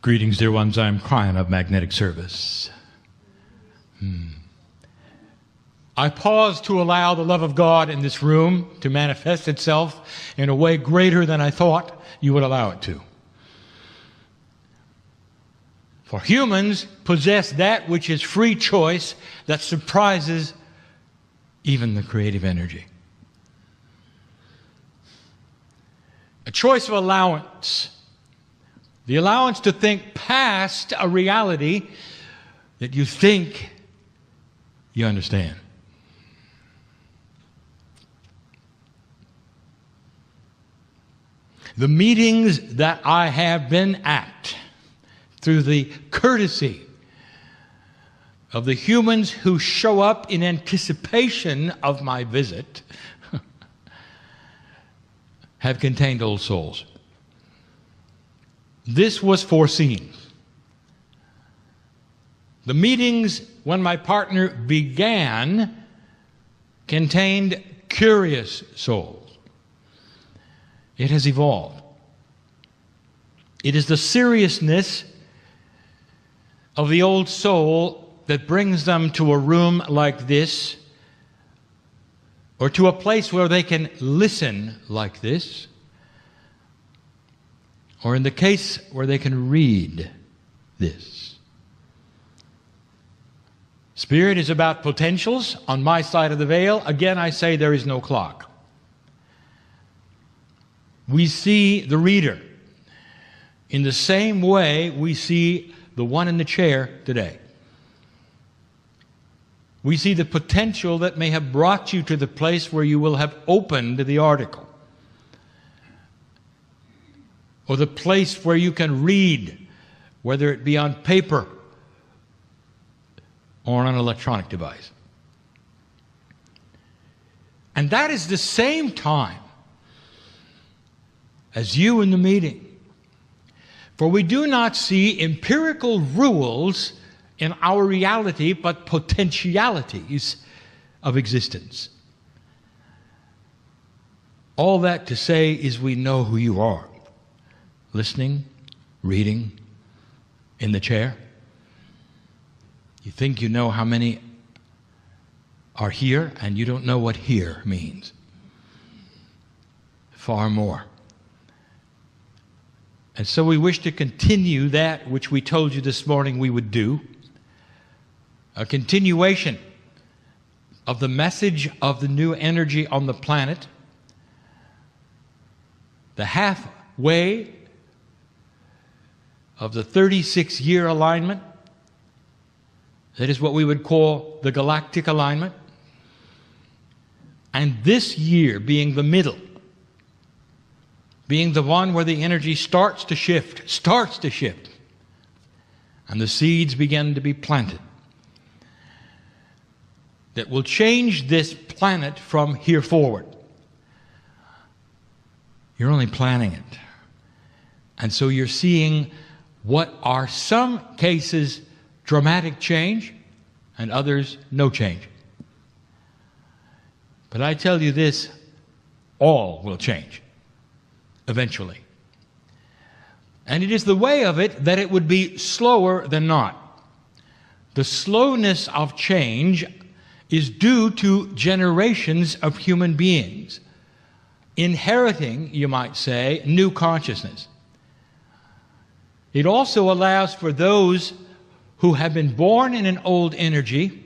Greetings, dear ones. I am Kryon of Magnetic Service. I pause to allow the love of God in this room to manifest itself in a way greater than I thought you would allow it to. For humans possess that which is free choice that surprises even the creative energy. A choice of allowance. The allowance to think past a reality that you think you understand. The meetings that I have been at, through the courtesy of the humans who show up in anticipation of my visit, have contained old souls. This was foreseen. The meetings, when my partner began, contained curious souls. It has evolved. It is the seriousness of the old soul that brings them to a room like this, or to a place where they can listen like this, or in the case where they can read this. Spirit is about potentials. On my side of the veil, again I say there is no clock. We see the reader in the same way we see the one in the chair today. We see the potential that may have brought you to the place where you will have opened the article, or the place where you can read, whether it be on paper or on an electronic device. And that is the same time as you in the meeting. For we do not see empirical rules in our reality, but potentialities of existence. All that to say is we know who you are. Listening, reading, in the chair. You think you know how many are here, and you don't know what here means. Far more. And so we wish to continue that which we told you this morning we would do. A continuation of the message of the new energy on the planet. The halfway of the 36-year alignment. That is what we would call the galactic alignment. And this year being the middle. Being the one where the energy starts to shift. And the seeds begin to be planted. That will change this planet from here forward. You're only planning it. And so you're seeing what are some cases dramatic change and others no change. But I tell you this, all will change eventually. And it is the way of it that it would be slower than not. The slowness of change is due to generations of human beings inheriting, you might say, new consciousness. It also allows for those who have been born in an old energy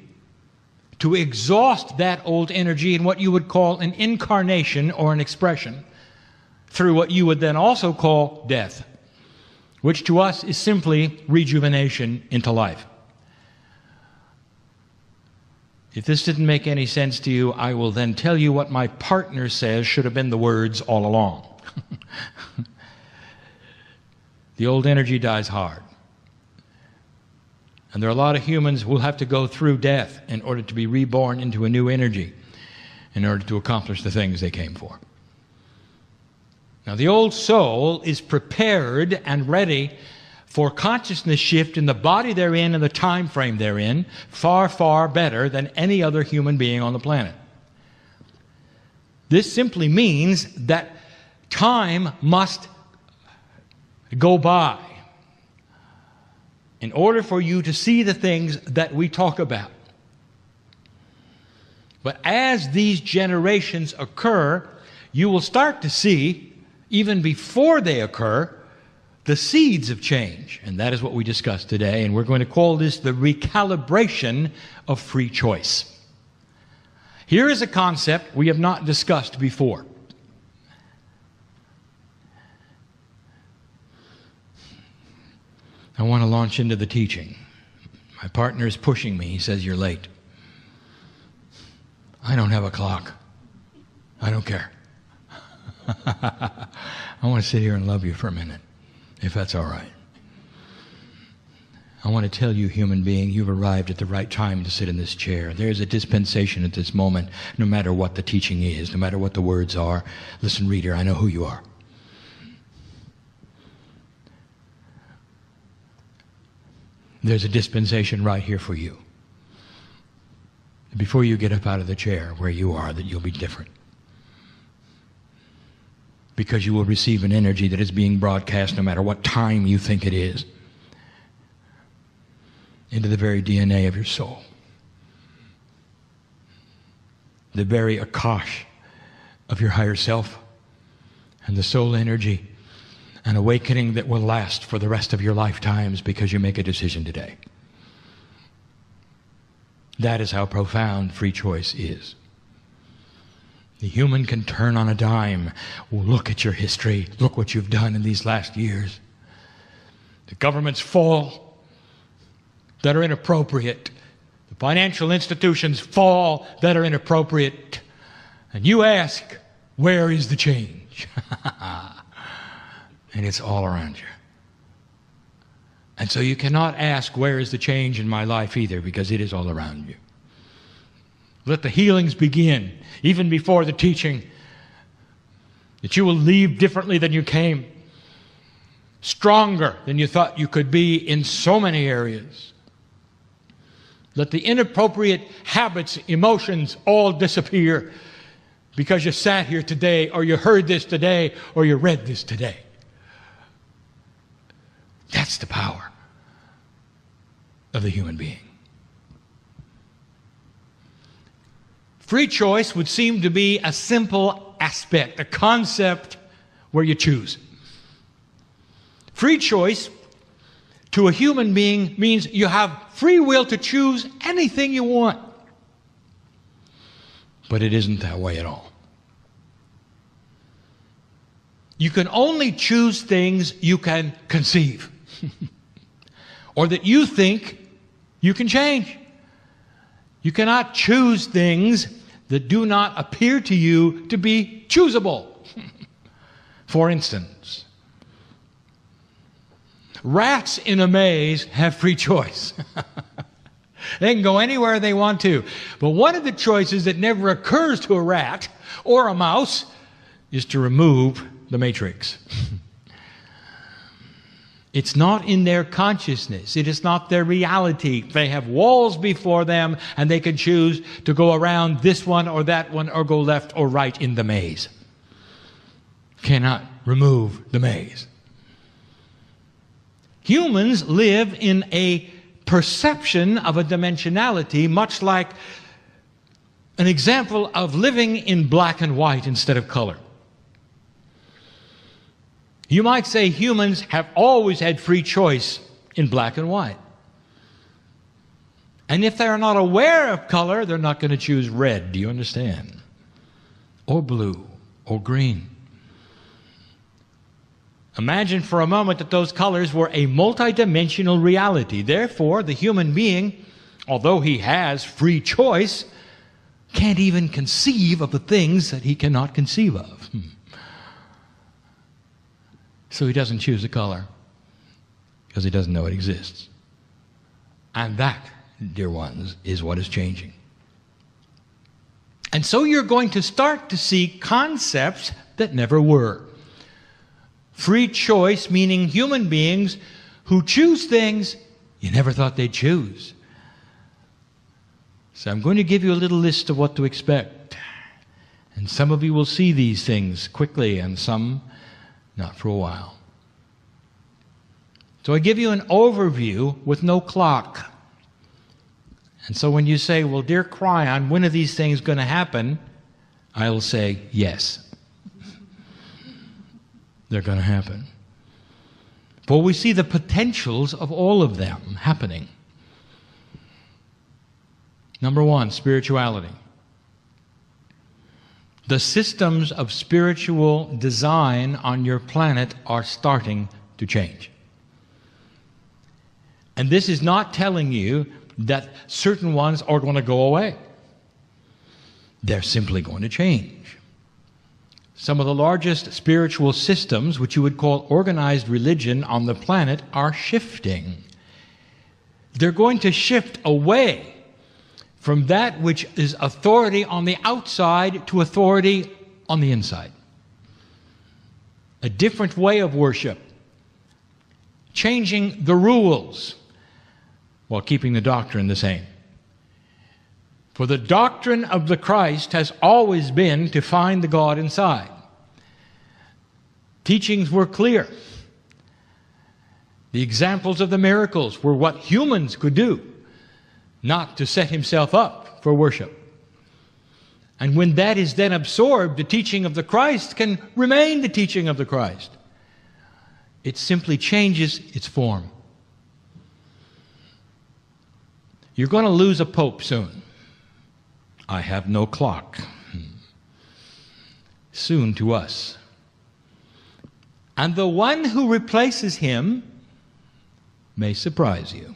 to exhaust that old energy in what you would call an incarnation or an expression through what you would then also call death, which to us is simply rejuvenation into life. If this didn't make any sense to you, I will then tell you what my partner says should have been the words all along. The old energy dies hard. And there are a lot of humans who will have to go through death in order to be reborn into a new energy, in order to accomplish the things they came for. Now, the old soul is prepared and ready for consciousness shift in the body they're in and the time frame they're in, far, far better than any other human being on the planet. This simply means that time must go by in order for you to see the things that we talk about. But as these generations occur, you will start to see, even before they occur, the seeds of change. And that is what we discussed today. And we're going to call this the recalibration of free choice. Here is a concept we have not discussed before. I want to launch into the teaching. My partner is pushing me. He says, "You're late." I don't have a clock. I don't care. I want to sit here and love you for a minute, if that's all right. I want to tell you, human being, you've arrived at the right time to sit in this chair. There's a dispensation at this moment, no matter what the teaching is, no matter what the words are. Listen, reader, I know who you are. There's a dispensation right here for you. Before you get up out of the chair where you are, that you'll be different. Because you will receive an energy that is being broadcast no matter what time you think it is, into the very DNA of your soul. The very akash of your higher self, and the soul energy, an awakening that will last for the rest of your lifetimes because you make a decision today. That is how profound free choice is. The human can turn on a dime. Well, look at your history. Look what you've done in these last years. The governments fall that are inappropriate. The financial institutions fall that are inappropriate. And you ask, where is the change? And it's all around you. And so you cannot ask, where is the change in my life either, because it is all around you. Let the healings begin, even before the teaching, that you will leave differently than you came, stronger than you thought you could be in so many areas. Let the inappropriate habits, emotions all disappear because you sat here today, or you heard this today, or you read this today. That's the power of the human being. Free choice would seem to be a simple aspect, a concept where you choose. Free choice to a human being means you have free will to choose anything you want. But it isn't that way at all. You can only choose things you can conceive or that you think you can change. You cannot choose things that do not appear to you to be choosable. For instance, rats in a maze have free choice. They can go anywhere they want to. But one of the choices that never occurs to a rat or a mouse is to remove the matrix. It's not in their consciousness. It is not their reality. They have walls before them, and they can choose to go around this one or that one, or go left or right in the maze. Cannot remove the maze. Humans live in a perception of a dimensionality, much like an example of living in black and white instead of color. You might say humans have always had free choice in black and white. And if they're not aware of color, they're not going to choose red. Do you understand? Or blue, or green. Imagine for a moment that those colors were a multidimensional reality. Therefore, the human being, although he has free choice, can't even conceive of the things that he cannot conceive of. So he doesn't choose a color because he doesn't know it exists. And that, dear ones, is what is changing. And so you're going to start to see concepts that never were. Free choice, meaning human beings who choose things you never thought they'd choose. So I'm going to give you a little list of what to expect. And some of you will see these things quickly, and some not for a while. So I give you an overview with no clock. And so when you say, well, dear Kryon, when are these things going to happen? I will say, yes. They're going to happen. For we see the potentials of all of them happening. Number one, spirituality. The systems of spiritual design on your planet are starting to change. And this is not telling you that certain ones are going to go away. They're simply going to change. Some of the largest spiritual systems, which you would call organized religion on the planet, are shifting. They're going to shift away from that which is authority on the outside to authority on the inside. A different way of worship. Changing the rules while keeping the doctrine the same. For the doctrine of the Christ has always been to find the God inside. Teachings were clear. The examples of the miracles were what humans could do, not to set himself up for worship. And when that is then absorbed, the teaching of the Christ can remain the teaching of the Christ. It simply changes its form. You're going to lose a pope soon. I have no clock. Soon to us. And the one who replaces him may surprise you.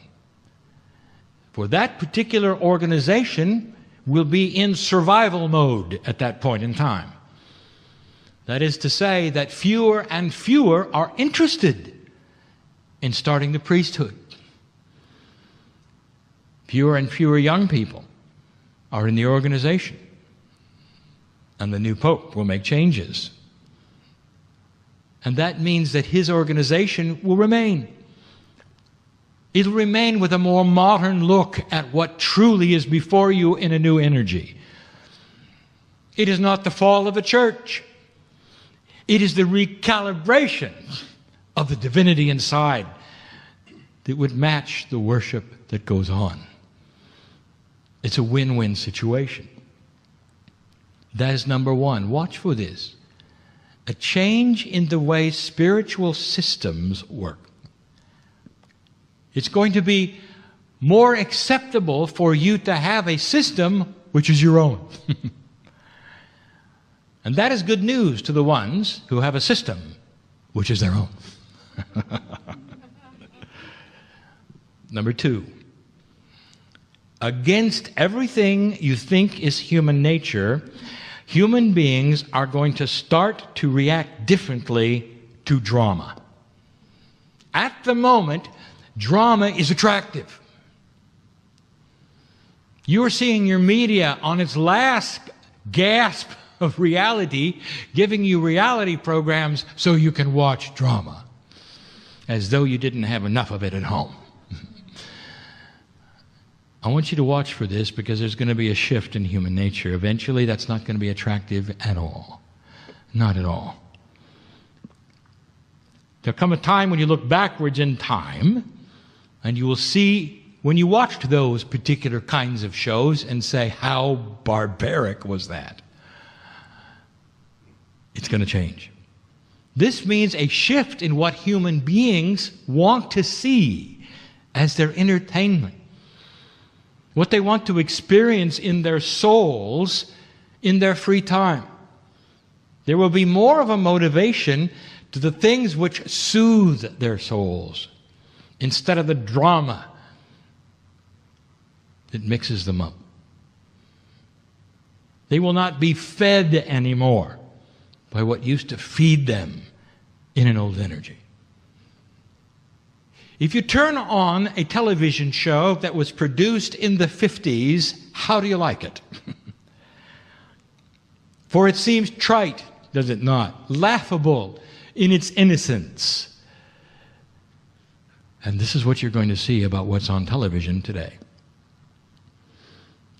For that particular organization will be in survival mode at that point in time. That is to say that fewer and fewer are interested in starting the priesthood. Fewer and fewer young people are in the organization. And the new pope will make changes. And that means that his organization will remain. It'll remain with a more modern look at what truly is before you in a new energy. It is not the fall of the church. It is the recalibration of the divinity inside that would match the worship that goes on. It's a win-win situation. That is number one. Watch for this. A change in the way spiritual systems work. It's going to be more acceptable for you to have a system which is your own. And that is good news to the ones who have a system which is their own. Number two. Against everything you think is human nature, human beings are going to start to react differently to drama. At the moment, drama is attractive. You're seeing your media on its last gasp of reality, giving you reality programs so you can watch drama, as though you didn't have enough of it at home. I want you to watch for this because there's going to be a shift in human nature. Eventually, that's not going to be attractive at all. Not at all. There'll come a time when you look backwards in time and you will see, when you watched those particular kinds of shows, and say, how barbaric was that? It's going to change. This means a shift in what human beings want to see as their entertainment. What they want to experience in their souls in their free time. There will be more of a motivation to the things which soothe their souls instead of the drama that mixes them up. They will not be fed anymore by what used to feed them in an old energy. If you turn on a television show that was produced in the 50s, how do you like it? For it seems trite, does it not? Laughable in its innocence. And this is what you're going to see about what's on television today.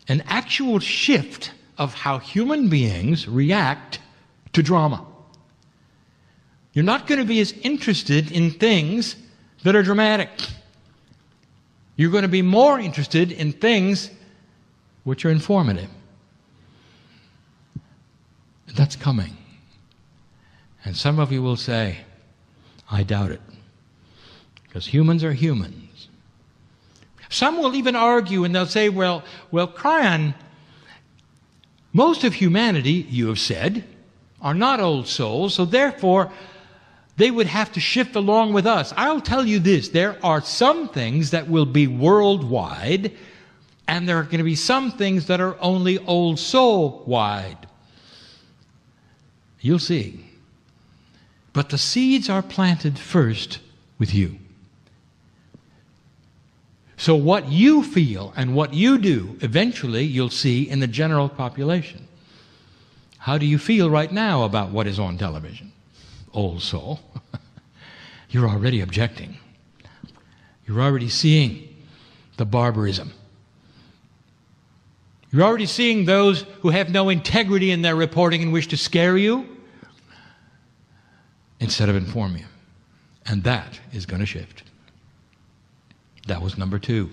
An actual shift of how human beings react to drama. You're not going to be as interested in things that are dramatic. You're going to be more interested in things which are informative. That's coming. And some of you will say, I doubt it. Because humans are humans. Some will even argue and they'll say, well, Kryon, most of humanity, you have said, are not old souls, so therefore they would have to shift along with us. I'll tell you this, there are some things that will be worldwide, and there are going to be some things that are only old soul-wide. You'll see. But the seeds are planted first with you. So what you feel and what you do, eventually you'll see in the general population. How do you feel right now about what is on television? Old soul. You're already objecting. You're already seeing the barbarism. You're already seeing those who have no integrity in their reporting and wish to scare you instead of inform you. And that is going to shift. That was number 2.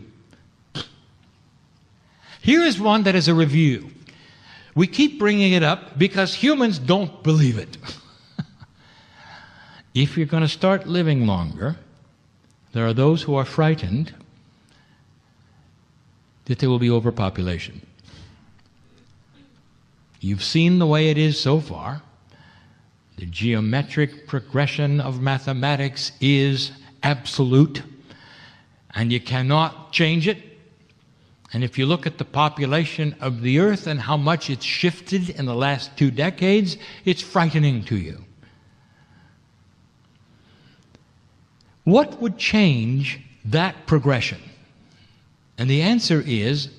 Here is one that is a review. We keep bringing it up because humans don't believe it. If you're going to start living longer, there are those who are frightened that there will be overpopulation. You've seen the way it is so far. The geometric progression of mathematics is absolute, and you cannot change it. And if you look at the population of the earth and how much it's shifted in the last 2 decades, it's frightening to you. What would change that progression? And the answer is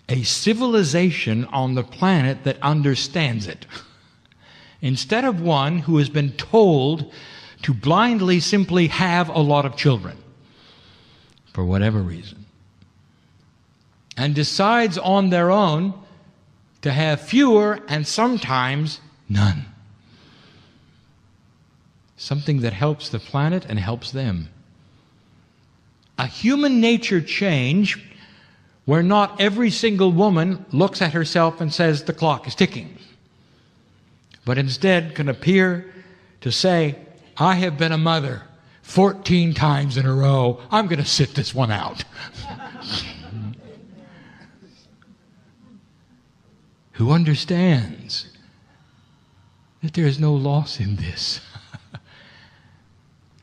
a civilization on the planet that understands it. Instead of one who has been told to blindly simply have a lot of children, for whatever reason, and decides on their own to have fewer and sometimes none. Something that helps the planet and helps them. A human nature change where not every single woman looks at herself and says the clock is ticking, but instead can appear to say, I have been a mother 14 times in a row. I'm going to sit this one out. Who understands that there is no loss in this.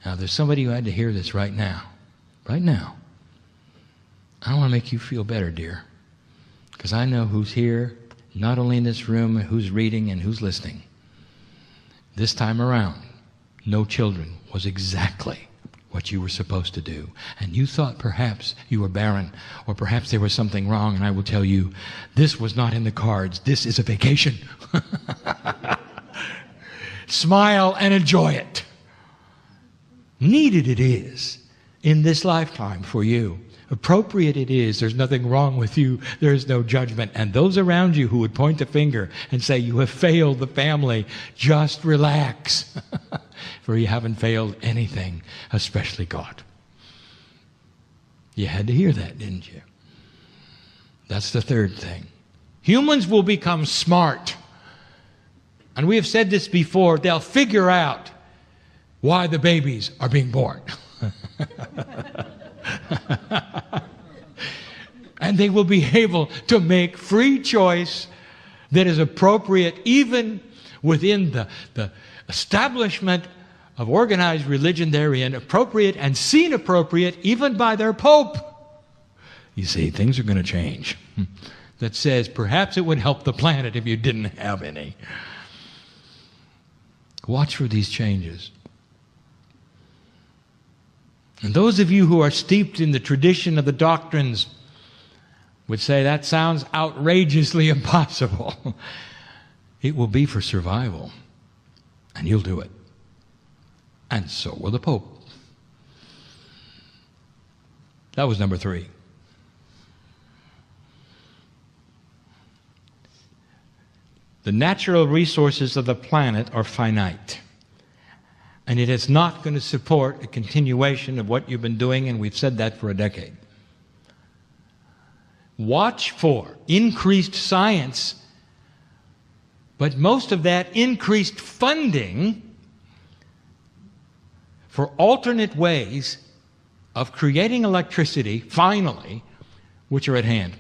Now, there's somebody who had to hear this right now. Right now. I want to make you feel better, dear. Because I know who's here, not only in this room, who's reading and who's listening. This time around, no children was exactly what you were supposed to do. And you thought perhaps you were barren, or perhaps there was something wrong, and I will tell you, this was not in the cards. This is a vacation. Smile and enjoy it. Needed it is in this lifetime for you. Appropriate it is. There's nothing wrong with you. There is no judgment. And those around you who would point the finger and say, you have failed the family, just relax. For you haven't failed anything, especially God. You had to hear that, didn't you? That's the third thing. Humans will become smart. And we have said this before. They'll figure out why the babies are being born. And they will be able to make free choice that is appropriate even within the establishment of organized religion therein, appropriate and seen appropriate even by their pope. You see, things are going to change. That says perhaps it would help the planet if you didn't have any. Watch for these changes. And those of you who are steeped in the tradition of the doctrines would say, that sounds outrageously impossible. It will be for survival. And you'll do it. And so will the Pope. That was number 3. The natural resources of the planet are finite. And it is not going to support a continuation of what you've been doing, and we've said that for a decade. Watch for increased science, but most of that increased funding for alternate ways of creating electricity, finally, which are at hand.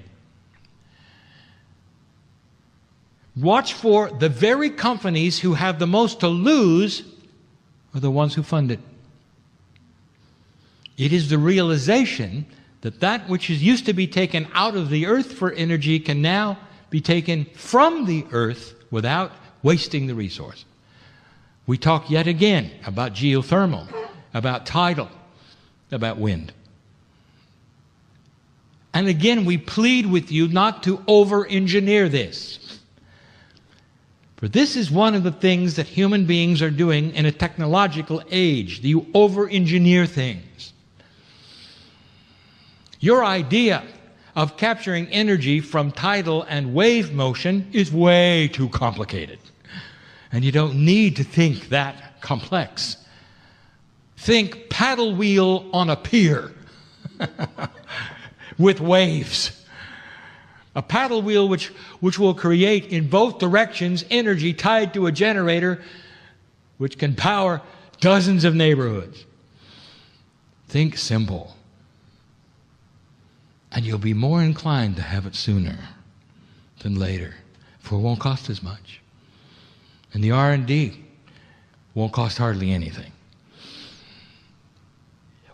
Watch for the very companies who have the most to lose are the ones who fund it. It is the realization that that which is used to be taken out of the earth for energy can now be taken from the earth without wasting the resource. We talk yet again about geothermal, about tidal, about wind. And again, we plead with you not to over-engineer this. For this is one of the things that human beings are doing in a technological age. You over-engineer things. Your idea of capturing energy from tidal and wave motion is way too complicated. And you don't need to think that complex. Think paddle wheel on a pier with waves. A paddle wheel which will create in both directions energy tied to a generator which can power dozens of neighborhoods. Think simple. And you'll be more inclined to have it sooner than later, for it won't cost as much. And the R&D won't cost hardly anything.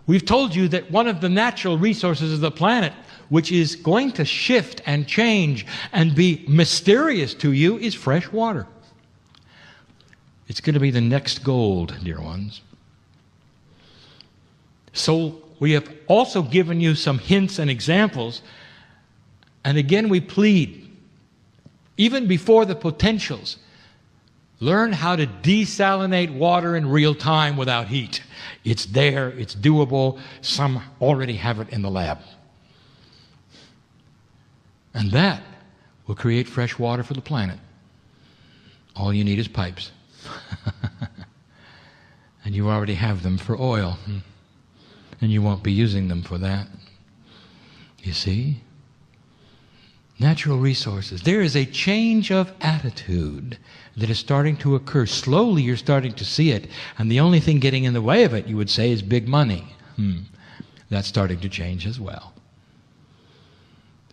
We've told you that one of the natural resources of the planet, which is going to shift and change and be mysterious to you, is fresh water. It's going to be the next gold, dear ones. So we have also given you some hints and examples. And again, we plead, even before the potentials, learn how to desalinate water in real time without heat. It's there, it's doable. Some already have it in the lab. And that will create fresh water for the planet. All you need is pipes. And you already have them for oil. And you won't be using them for that. You see? Natural resources. There is a change of attitude that is starting to occur. Slowly you're starting to see it. And the only thing getting in the way of it, you would say, is big money. That's starting to change as well.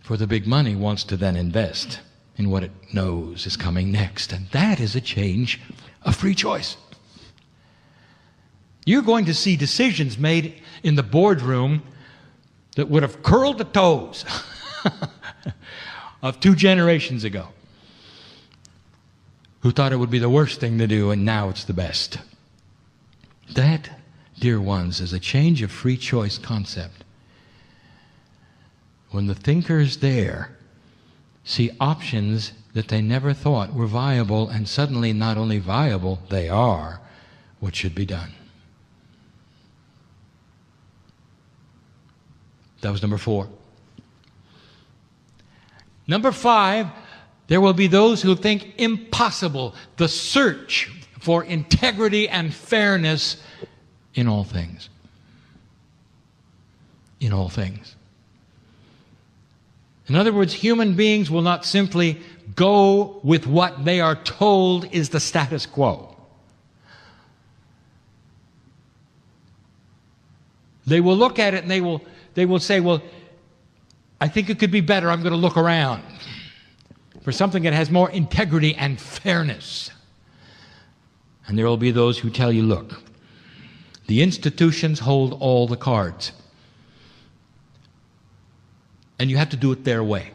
For the big money wants to then invest in what it knows is coming next. And that is a change of free choice. You're going to see decisions made in the boardroom that would have curled the toes of 2 generations ago, who thought it would be the worst thing to do, and now it's the best. That, dear ones, is a change of free choice concept. When the thinkers there see options that they never thought were viable, and suddenly not only viable, they are what should be done. That was number 4. Number 5, there will be those who think impossible the search for integrity and fairness in all things. In all things. In other words, human beings will not simply go with what they are told is the status quo. They will look at it and they will say, well, I think it could be better. I'm going to look around for something that has more integrity and fairness. And there will be those who tell you, look, the institutions hold all the cards. And you have to do it their way.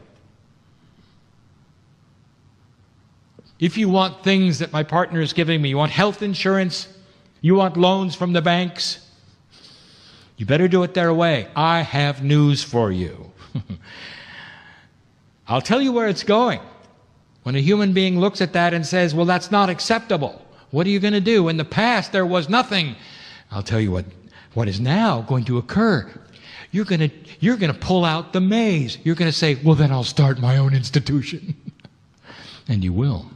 If you want things that my partner is giving me, you want health insurance, you want loans from the banks, you better do it their way. I have news for you. I'll tell you where it's going. When a human being looks at that and says, well, that's not acceptable, what are you going to do? In the past, there was nothing. I'll tell you what is now going to occur. You're going to pull out the maze. You're going to say, well, then I'll start my own institution. And you will.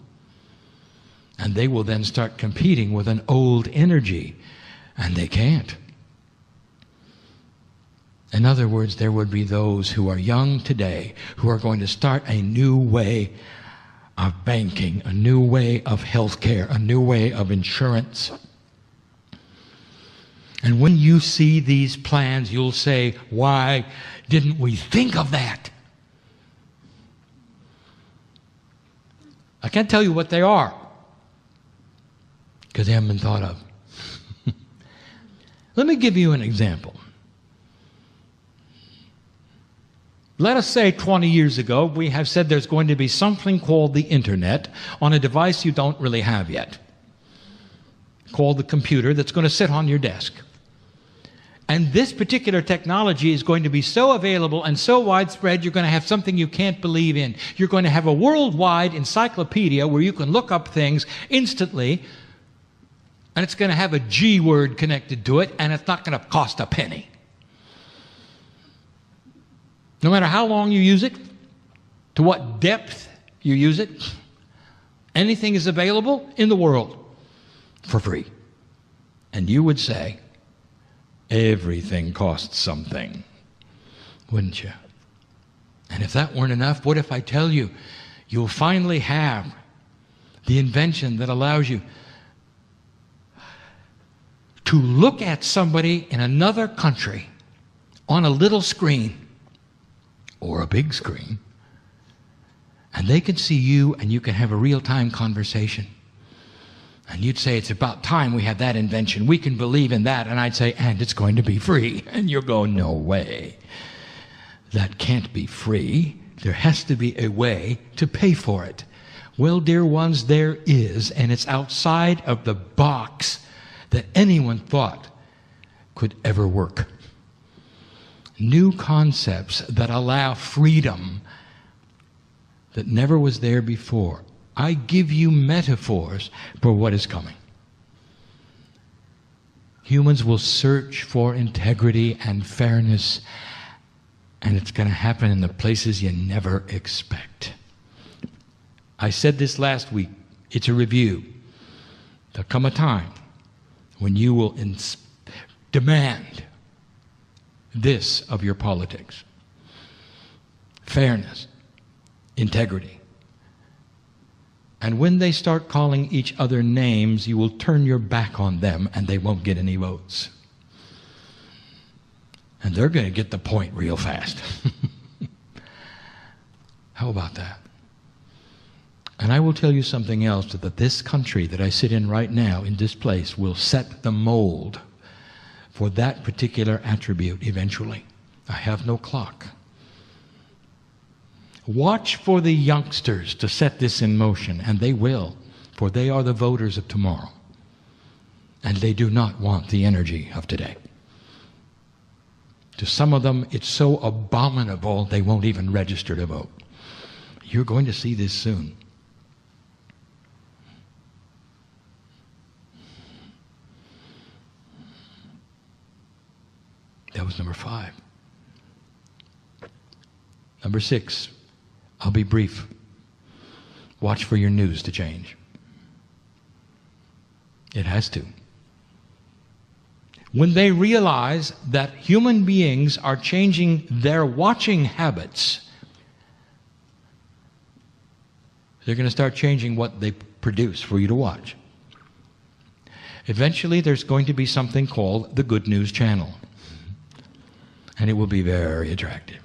And they will then start competing with an old energy And they can't. In other words, there would be those who are young today who are going to start a new way of banking, a new way of healthcare, a new way of insurance. And when you see these plans, you'll say, why didn't we think of that? I can't tell you what they are, because they haven't been thought of. Let me give you an example. Let us say 20 years ago, we have said there's going to be something called the internet on a device you don't really have yet, called the computer, that's going to sit on your desk. And this particular technology is going to be so available and so widespread, you're going to have something you can't believe in. You're going to have a worldwide encyclopedia where you can look up things instantly, and it's going to have a G word connected to it, and it's not going to cost a penny. No matter how long you use it, to what depth you use it, anything is available in the world for free. And you would say, everything costs something, wouldn't you? And if that weren't enough, what if I tell you, you'll finally have the invention that allows you to look at somebody in another country on a little screen or a big screen, and they can see you and you can have a real-time conversation. And you'd say, it's about time we had that invention. We can believe in that. And I'd say, and it's going to be free. And you'll go, no way. That can't be free. There has to be a way to pay for it. Well, dear ones, there is, and it's outside of the box that anyone thought could ever work. New concepts that allow freedom that never was there before. I give you metaphors for what is coming. Humans will search for integrity and fairness, and it's going to happen in the places you never expect. I said this last week. It's a review. There'll come a time when you will demand this of your politics: fairness, integrity. And when they start calling each other names, you will turn your back on them and they won't get any votes. And they're going to get the point real fast. How about that? And I will tell you something else, that this country that I sit in right now, in this place, will set the mold for that particular attribute eventually. I have no clock. Watch for the youngsters to set this in motion, and they will, for they are the voters of tomorrow. And they do not want the energy of today. To some of them, it's so abominable they won't even register to vote. You're going to see this soon. That was number 5. Number 6. I'll be brief. Watch for your news to change. It has to. When they realize that human beings are changing their watching habits, they're going to start changing what they produce for you to watch. Eventually, there's going to be something called the Good News Channel. And it will be very attractive.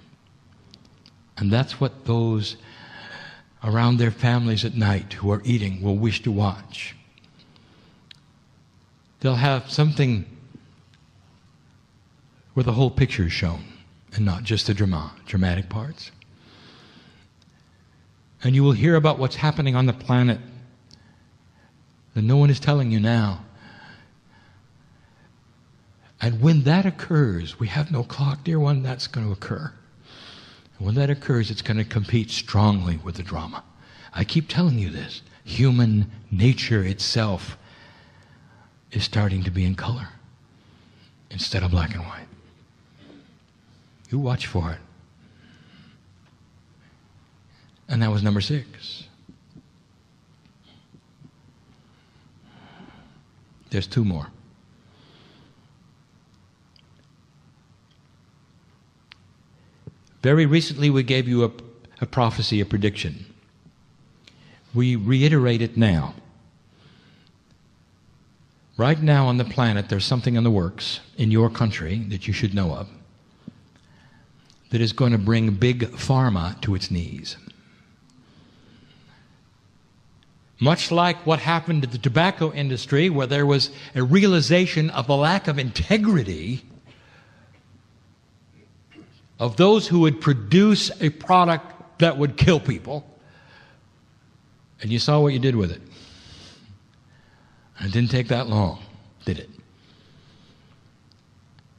And that's what those around their families at night who are eating will wish to watch. They'll have something where the whole picture is shown and not just the dramatic parts. And you will hear about what's happening on the planet that no one is telling you now. And when that occurs, we have no clock, dear one, that's going to occur. And when that occurs, it's going to compete strongly with the drama. I keep telling you this. Human nature itself is starting to be in color instead of black and white. You watch for it. And that was number 6. There's 2 more. Very recently we gave you a prophecy, a prediction. We reiterate it now. Right now on the planet, there's something in the works in your country that you should know of that is going to bring big pharma to its knees. Much like what happened to the tobacco industry, where there was a realization of the lack of integrity of those who would produce a product that would kill people, and you saw what you did with it. And it didn't take that long, did it?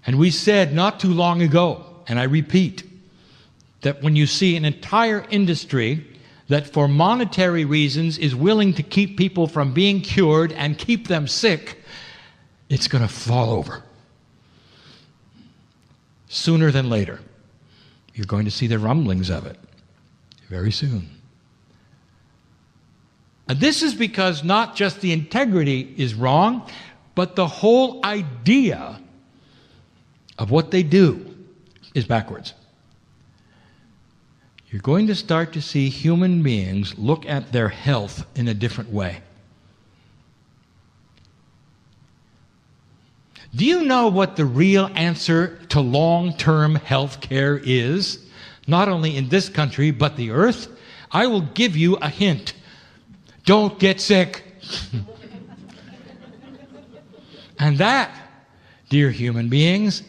And we said not too long ago, and I repeat, that when you see an entire industry that for monetary reasons is willing to keep people from being cured and keep them sick, it's going to fall over. Sooner than later. You're going to see the rumblings of it very soon. And this is because not just the integrity is wrong, but the whole idea of what they do is backwards. You're going to start to see human beings look at their health in a different way. Do you know what the real answer to long-term health care is? Not only in this country, but the earth? I will give you a hint. Don't get sick. And that, dear human beings,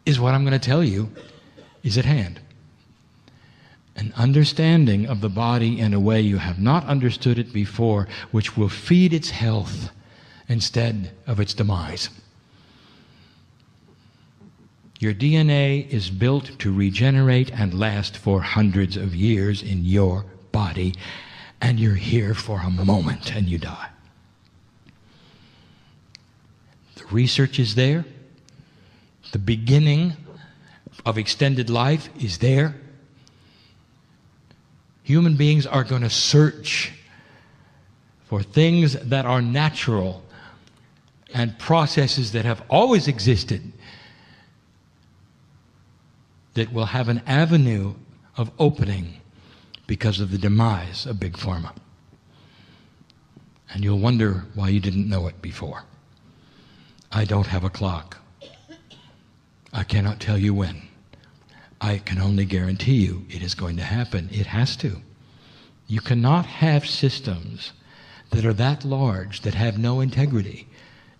is what I'm going to tell you is at hand. An understanding of the body in a way you have not understood it before, which will feed its health instead of its demise. Your DNA is built to regenerate and last for hundreds of years in your body, and you're here for a moment and you die. The research is there. The beginning of extended life is there. Human beings are going to search for things that are natural and processes that have always existed that will have an avenue of opening because of the demise of Big Pharma. And you'll wonder why you didn't know it before. I don't have a clock. I cannot tell you when. I can only guarantee you it is going to happen. It has to. You cannot have systems that are that large, that have no integrity,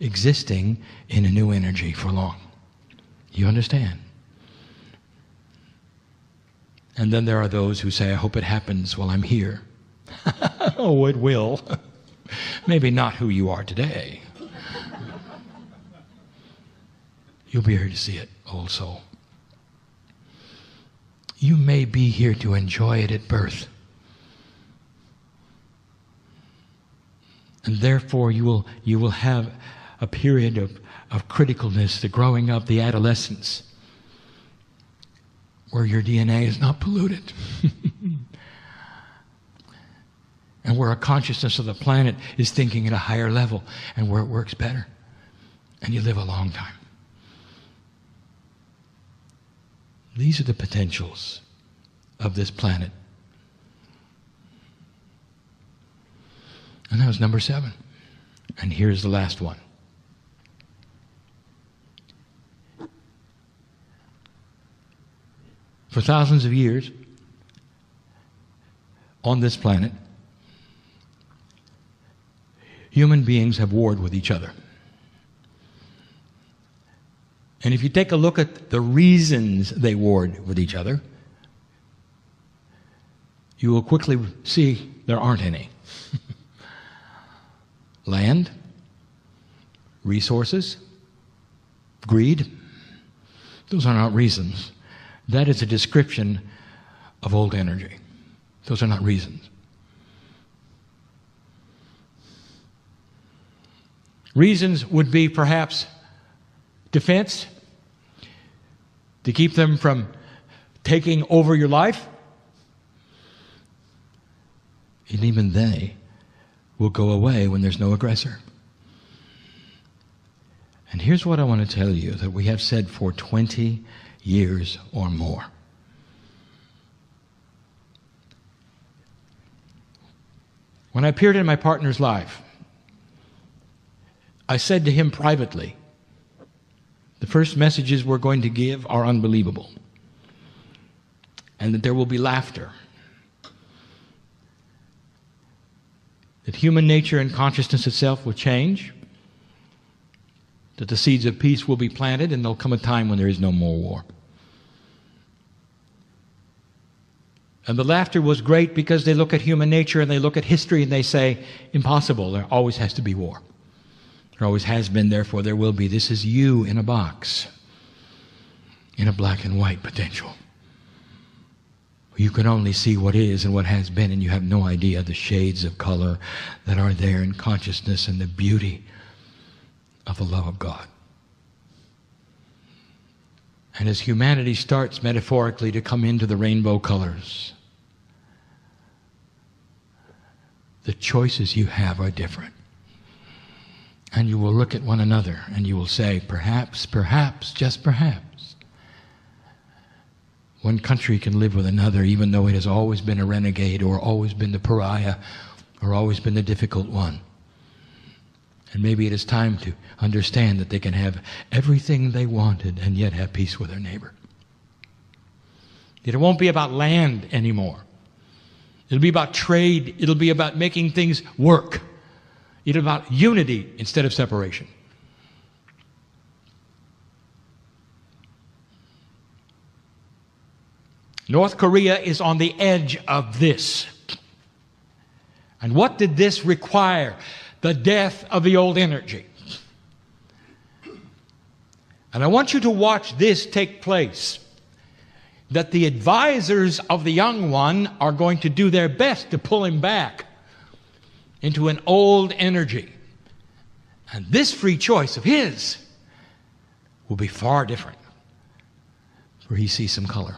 existing in a new energy for long. You understand? And then there are those who say, I hope it happens while I'm here. Oh, it will. Maybe not who you are today. You'll be here to see it, old soul. You may be here to enjoy it at birth. And therefore you will have a period of criticalness, the growing up, the adolescence, where your DNA is not polluted. And where a consciousness of the planet is thinking at a higher level, and where it works better. And you live a long time. These are the potentials of this planet. And that was number 7. And here's the last one. For thousands of years, on this planet, human beings have warred with each other. And if you take a look at the reasons they warred with each other, you will quickly see there aren't any. Land, resources, greed, those are not reasons. That is a description of old energy. Those are not reasons. Reasons would be perhaps defense, to keep them from taking over your life. And even they will go away when there's no aggressor. And here's what I want to tell you that we have said for 20 years or more. When I appeared in my partner's life, I said to him privately, the first messages we're going to give are unbelievable, and that there will be laughter, that human nature and consciousness itself will change, that the seeds of peace will be planted, and there'll come a time when there is no more war. And the laughter was great because they look at human nature and they look at history and they say, impossible, there always has to be war. There always has been, therefore there will be. This is you in a box, in a black and white potential. You can only see what is and what has been, and you have no idea the shades of color that are there in consciousness and the beauty of the love of God. And as humanity starts metaphorically to come into the rainbow colors, the choices you have are different. And you will look at one another and you will say, perhaps, just perhaps, one country can live with another even though it has always been a renegade or always been the pariah or always been the difficult one. And maybe it is time to understand that they can have everything they wanted and yet have peace with their neighbor. It won't be about land anymore. It'll be about trade. It'll be about making things work. It'll be about unity instead of separation. North Korea is on the edge of this. And what did this require? The death of the old energy. And I want you to watch this take place. That the advisors of the young one are going to do their best to pull him back into an old energy. And this free choice of his will be far different, for he sees some color.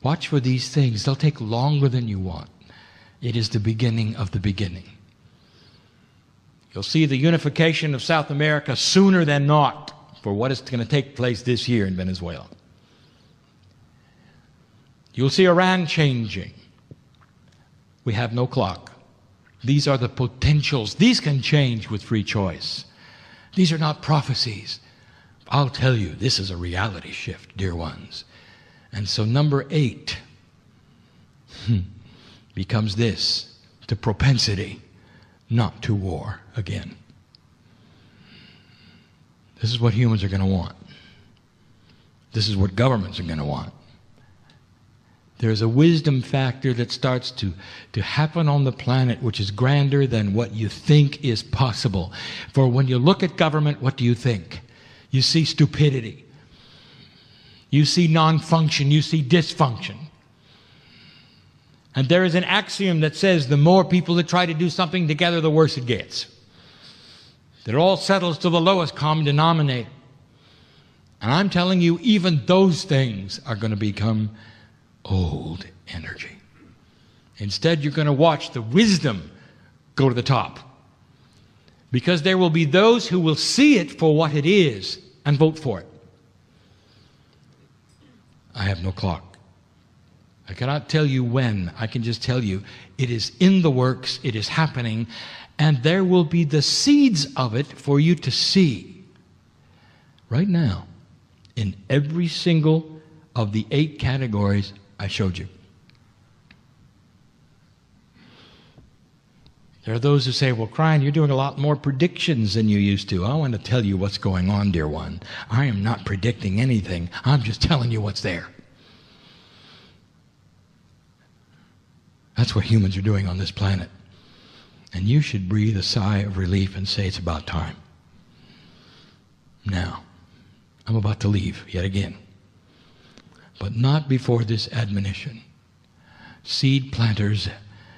Watch for these things. They'll take longer than you want. It is the beginning of the beginning. You'll see the unification of South America sooner than not for what is going to take place this year in Venezuela. You'll see Iran changing. We have no clock. These are the potentials. These can change with free choice. These are not prophecies. I'll tell you, this is a reality shift, dear ones. And so number 8 becomes this, the propensity not to war again. This is what humans are going to want. This is what governments are going to want. There's a wisdom factor that starts to happen on the planet which is grander than what you think is possible. For when you look at government, what do you think? You see stupidity. You see non-function. You see dysfunction. And there is an axiom that says the more people that try to do something together, the worse it gets. That it all settles to the lowest common denominator. And I'm telling you, even those things are going to become old energy. Instead, you're going to watch the wisdom go to the top. Because there will be those who will see it for what it is and vote for it. I have no clock. I cannot tell you when. I can just tell you it is in the works, it is happening, and there will be the seeds of it for you to see right now in every single of the 8 categories I showed you. There are those who say, well, Kryon, you're doing a lot more predictions than you used to. I want to tell you what's going on, dear one. I am not predicting anything. I'm just telling you what's there. That's what humans are doing on this planet. And you should breathe a sigh of relief and say, it's about time. Now, I'm about to leave yet again. But not before this admonition. Seed planters,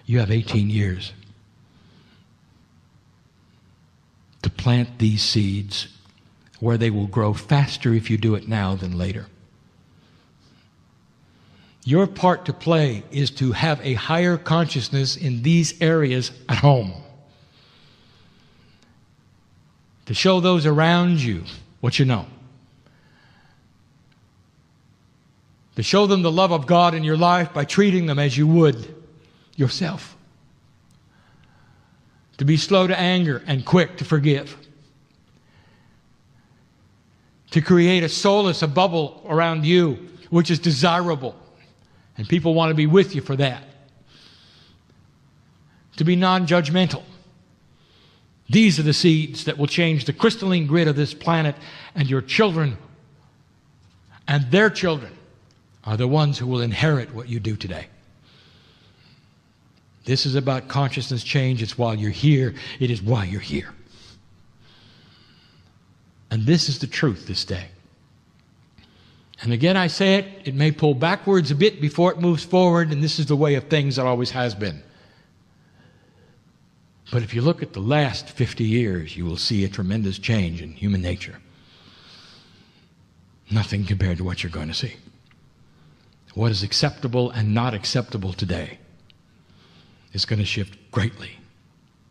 you have 18 years to plant these seeds where they will grow faster if you do it now than later. Your part to play is to have a higher consciousness in these areas at home. To show those around you what you know. To show them the love of God in your life by treating them as you would yourself. To be slow to anger and quick to forgive. To create a solace, a bubble around you, which is desirable. And people want to be with you for that. To be non-judgmental. These are the seeds that will change the crystalline grid of this planet, and your children and their children are the ones who will inherit what you do today. This is about consciousness change. It's while you're here. It is why you're here. And this is the truth this day. And again, I say it, it may pull backwards a bit before it moves forward, and this is the way of things that always has been. But if you look at the last 50 years, you will see a tremendous change in human nature. Nothing compared to what you're going to see. What is acceptable and not acceptable today is going to shift greatly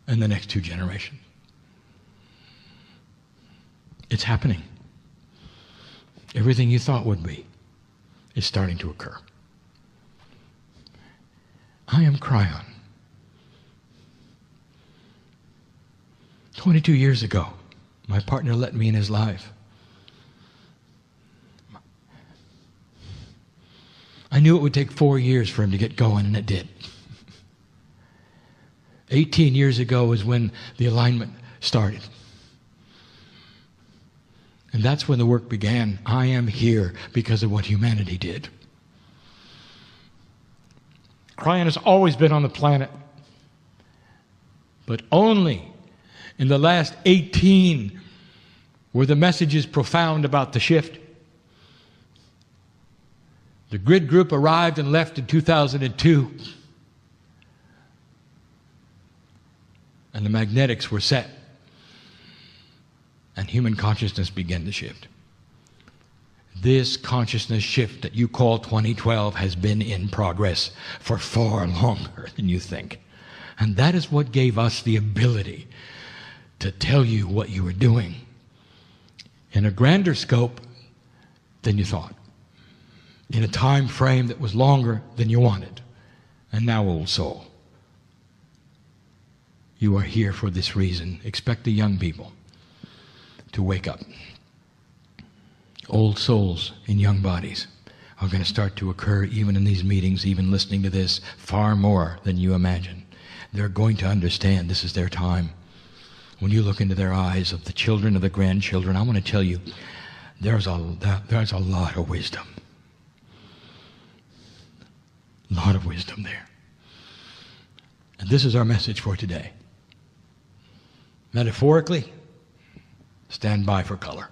in the next 2 generations. It's happening. Everything you thought would be is starting to occur. I am Kryon. 22 years ago, my partner let me in his life. I knew it would take 4 years for him to get going, and it did. 18 years ago is when the alignment started. And that's when the work began. I am here because of what humanity did. Kryon has always been on the planet, but only in the last 18 were the messages profound about the shift. The grid group arrived and left in 2002. And the magnetics were set. And human consciousness began to shift. This consciousness shift that you call 2012 has been in progress for far longer than you think. And that is what gave us the ability to tell you what you were doing in a grander scope than you thought, in a time frame that was longer than you wanted. And now, old soul, you are here for this reason. Expect the young people to wake up. Old souls in young bodies are going to start to occur even in these meetings, even listening to this, far more than you imagine. They're going to understand this is their time. When you look into their eyes of the children, of the grandchildren, I want to tell you, there's a lot of wisdom. A lot of wisdom there. And this is our message for today. Metaphorically, stand by for color.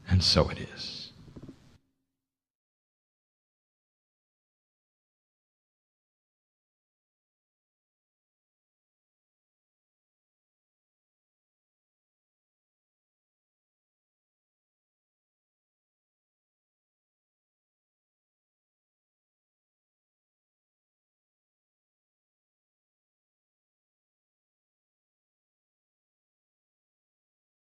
And so it is.